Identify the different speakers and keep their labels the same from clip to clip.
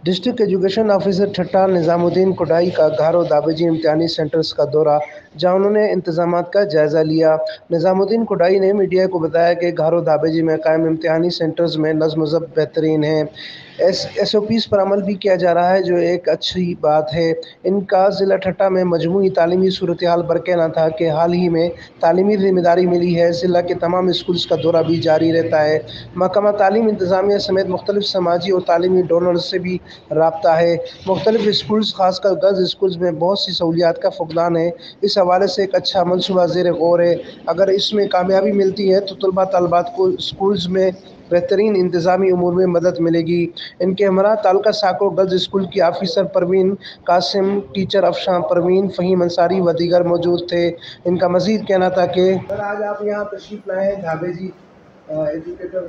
Speaker 1: District education officer Thatta نظام الدین کوڈائی کا Gharo دابیجی امتحانی centres کا دورہ، جہاں انہوں نے انتظامات کا جائزہ لیا۔ نظام الدین کوڈائی نے میڈیا کو بتایا کہ گھارو دابیجی میں قائم امتحانی سینٹرز میں نظم و ضبط بہترین ہے۔ ایس او پیز پر عمل بھی کیا جا رہا ہے، جو ایک اچھی بات ہے۔ ان کا ضلع ٹھٹہ میں مجموعی تعلیمی صورتحال برکینہ تھا کہ حال ہی میں تعلیمی ذمہ داری ملی ہے۔ ضلع کے تمام اسکولز کا دورہ بھی جاری رہتا ہے۔ محکمہ تعلیم انتظامیہ سمیت مختلف سماجی اور تعلیمی ڈونرز سے بھی رابطہ ہے۔ مختلف اسکولز، خاص کر گرلز اسکولز میں بہت سی سہولیات کا فقدان ہے۔ اس حوالے سے ایک اچھا منصوبہ زیر غور ہے۔ اگر اس میں کامیابی ملتی ہے تو طلباء طالبات کو اسکولز میں بہترین انتظامی امور میں مدد ملے گی۔ ان کے ہمراہ تعلقہ ساکھو گرلز اسکول کی آفیسر پروین قاسم، ٹیچر افشاں پروین، فہیم انصاری و دیگر موجود تھے۔ ان کا مزید کہنا تھا کہ آج آپ یہاں تشریف لائے ہیں دھابیجی ایجوکیٹر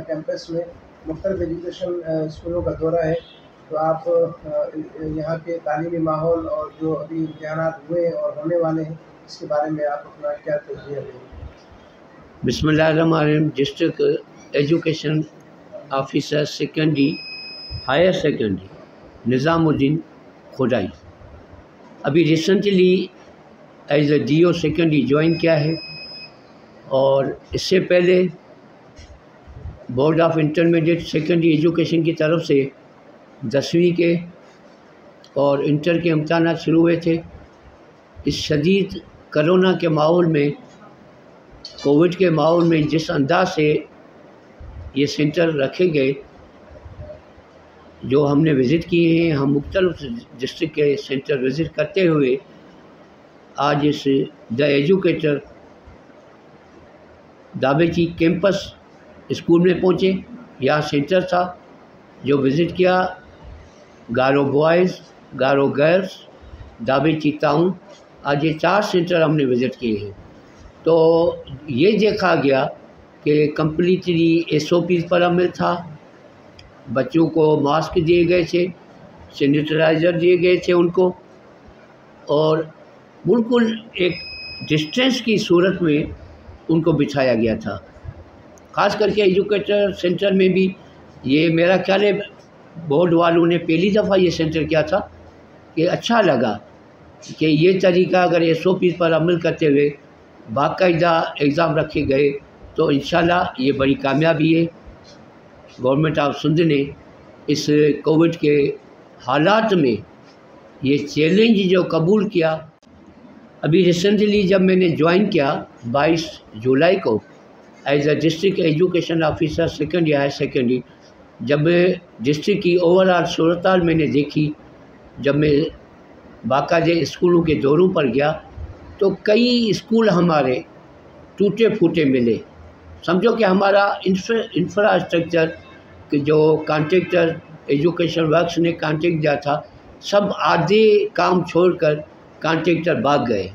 Speaker 1: کیمپس میں، مختلف ایجوکیشن اسکولوں کا دورہ ہے، تو آپ یہاں کے تعلیمی ماحول اور جو ابھی امتحانات ہوئے اور ہونے والے ہیں، اس کے بارے میں آپ اپنا کیا تجزیہ دیں گے؟
Speaker 2: بسم اللہ الرحمن الرحیم۔ District education officer secondary higher secondary Nizamuddin Kodai ابھی recently as A D O secondary join کیا ہے، اور اس سے پہلے board of intermediate secondary education کی طرف سے 10ویں کے اور انٹر کے امتحانات شروع ہوئے تھے۔ اس شدید کرونا کے ماحول میں، کووڈ کے ماحول میں جس انداز سے یہ سینٹر رکھے گئے، جو ہم نے وزٹ کیے ہیں، ہم مختلف ڈسٹرکٹ کے سینٹر وزٹ کرتے ہوئے آج اس دا ایجوکیٹر دابیجی کیمپس اسکول میں پہنچے۔ یہاں سینٹر تھا جو وزٹ کیا، گارو بوائز، گارو گرلز، دابیجی ٹاؤن، آج یہ 4 سینٹر ہم نے وزٹ کیے ہیں۔ تو یہ دیکھا گیا کہ کمپلیٹلی ایس او پیز پر عمل تھا، بچوں کو ماسک دیے گئے تھے، سینیٹائزر دیے گئے تھے ان کو، اور بالکل ایک ڈسٹینس کی صورت میں ان کو بٹھایا گیا تھا۔ خاص کر کے ایجوکیٹر سینٹر میں بھی یہ میرا خیال ہے بورڈ والوں نے پہلی دفعہ یہ سینٹر کیا تھا، کہ اچھا لگا کہ یہ طریقہ اگر ایس او پیز پر عمل کرتے ہوئے باقاعدہ ایگزام رکھے گئے تو انشاءاللہ یہ بڑی کامیابی ہے۔ گورنمنٹ آف سندھ نے اس کووڈ کے حالات میں یہ چیلنج جو قبول کیا۔ ابھی ریسنٹلی جب میں نے جوائن کیا 22 جولائی کو as a district education officer secondary higher secondary, جب ڈسٹرکٹ کی اوور آل صورتحال میں نے دیکھی، جب میں باقاعدہ اسکولوں کے دوروں پر گیا تو کئی اسکول ہمارے ٹوٹے پھوٹے ملے۔ سمجھو کہ ہمارا انفراسٹرکچر کہ جو کانٹریکٹر ایجوکیشن ورکس نے کانٹریکٹ دیا تھا، سب آدھے کام چھوڑ کر کانٹریکٹر بھاگ گئے۔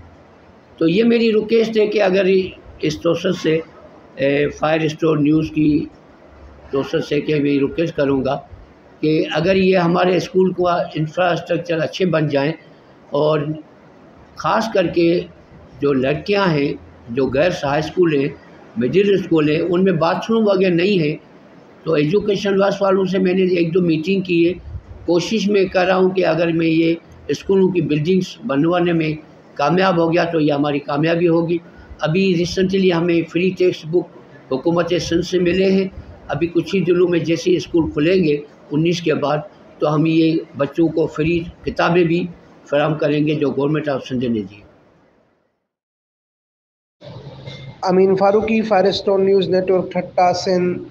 Speaker 2: تو یہ میری ریکویسٹ ہے کہ اگر اس پروسیس سے فائر اسٹور نیوز کی پروسیس سے کہ میں ریکویسٹ کروں گا کہ اگر یہ ہمارے اسکول کا انفراسٹرکچر اچھے بن جائیں، اور خاص کر کے جو لڑکیاں ہیں، جو گرلس ہائی اسکول ہیں، مڈل اسکول ہیں، ان میں باتھ روم وغیرہ نہیں ہے، تو ایجوکیشن ورکس والوں سے میں نے 1-2 میٹنگ کی ہے۔ کوشش میں کر رہا ہوں کہ اگر میں یہ اسکولوں کی بلڈنگز بنوانے میں کامیاب ہو گیا تو یہ ہماری کامیابی ہوگی۔ ابھی ریسنٹلی ہمیں فری ٹیکسٹ بک حکومت سندھ سے ملے ہیں۔ ابھی کچھ ہی دنوں میں جیسے اسکول کھلیں گے 19 کے بعد، تو ہم یہ بچوں کو فری کتابیں بھی فراہم کریں گے جو گورنمنٹ آف سندھ نے دی۔
Speaker 1: Amin Farooqui, fire store news network, Thatta, Sindh.